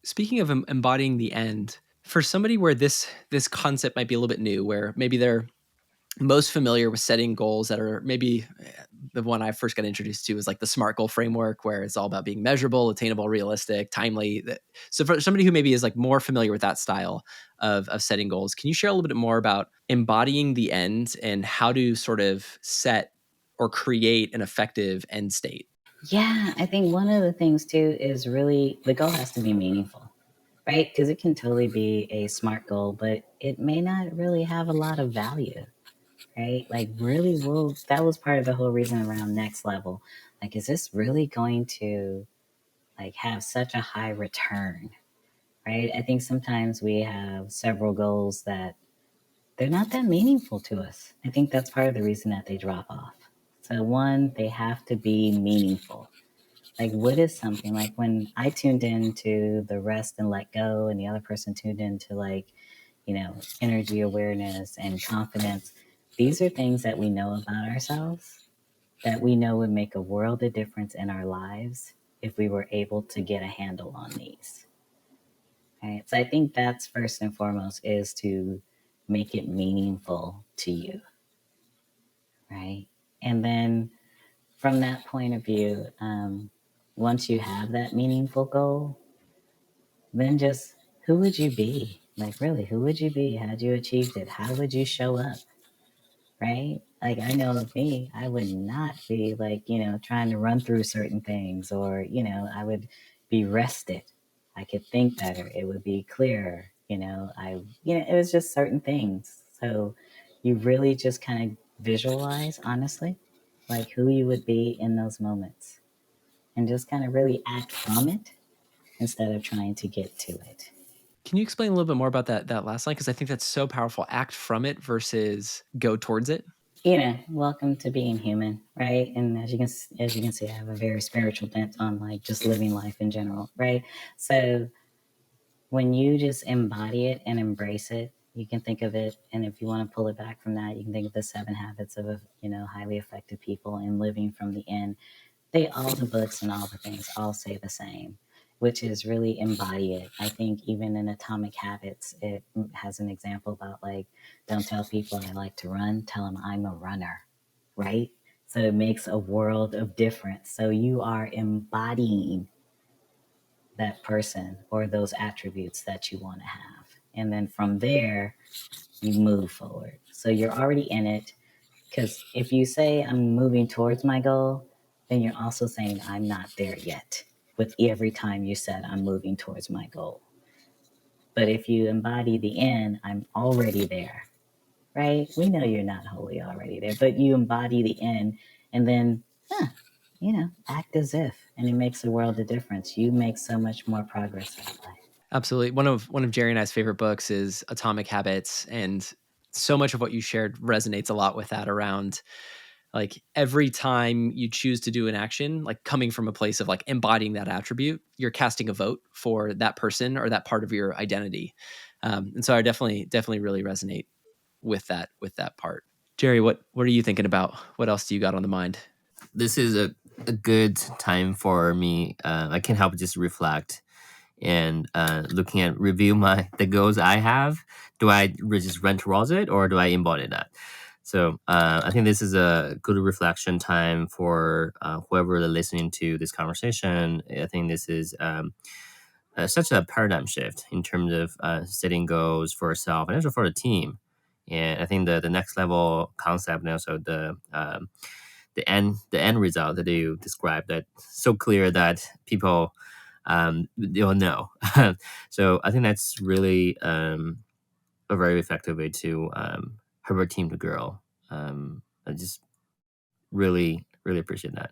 Speaking of embodying the end, for somebody where this concept might be a little bit new, where maybe they're most familiar with setting goals that are maybe the one I first got introduced to is like the SMART goal framework, where it's all about being measurable, attainable, realistic, timely. So for somebody who maybe is like more familiar with that style of setting goals, can you share a little bit more about embodying the end and how to sort of set or create an effective end state? Yeah, I think one of the things too is really the goal has to be meaningful, right? Because it can totally be a smart goal, but it may not really have a lot of value, right? Like, really, will that was part of the whole reason around next level. Like, is this really going to like have such a high return, right? I think sometimes we have several goals that they're not that meaningful to us. I think that's part of the reason that they drop off. So, one, they have to be meaningful. Like, what is something like when I tuned into the rest and let go, and the other person tuned into like, energy awareness and confidence? These are things that we know about ourselves that we know would make a world of difference in our lives if we were able to get a handle on these. Right. So I think that's first and foremost is to make it meaningful to you. Right. And then from that point of view, once you have that meaningful goal, then just who would you be? Like, really, who would you be had you achieved it? How would you show up? Right? Like, I know of me, I would not be like, trying to run through certain things, or, I would be rested. I could think better. It would be clearer. It was just certain things. So you really just kind of visualize, honestly, like who you would be in those moments and just kind of really act from it instead of trying to get to it. Can you explain a little bit more about that last line? Because I think that's so powerful. Act from it versus go towards it. Welcome to being human, right? And as you can see, I have a very spiritual bent on like just living life in general, right? So when you just embody it and embrace it, you can think of it, and if you want to pull it back from that, you can think of the 7 habits of highly effective people and living from the end. All the books and all the things all say the same, which is really embody it. I think even in Atomic Habits, it has an example about like, don't tell people I like to run, tell them I'm a runner, right? So it makes a world of difference. So you are embodying that person or those attributes that you want to have. And then from there, you move forward. So you're already in it. Because if you say I'm moving towards my goal, then you're also saying I'm not there yet with every time you said I'm moving towards my goal. But if you embody the end, I'm already there, right? We know you're not wholly already there, but you embody the end and then, act as if, and it makes a world of difference. You make so much more progress that way. Absolutely. One of Jerry and I's favorite books is Atomic Habits, and so much of what you shared resonates a lot with that around like every time you choose to do an action, like coming from a place of like embodying that attribute, you're casting a vote for that person or that part of your identity. And so I definitely really resonate with that part. Jerry, what are you thinking about? What else do you got on the mind? This is a good time for me. I can't help but just reflect and looking at review the goals I have. Do I just run towards it, or do I embody that? So I think this is a good reflection time for whoever is listening to this conversation. I think this is such a paradigm shift in terms of setting goals for yourself and also for the team. And I think the next level concept and also the end result that you described, that so clear that people they'll know. So I think that's really a very effective way to help our team to grow. I just really appreciate that.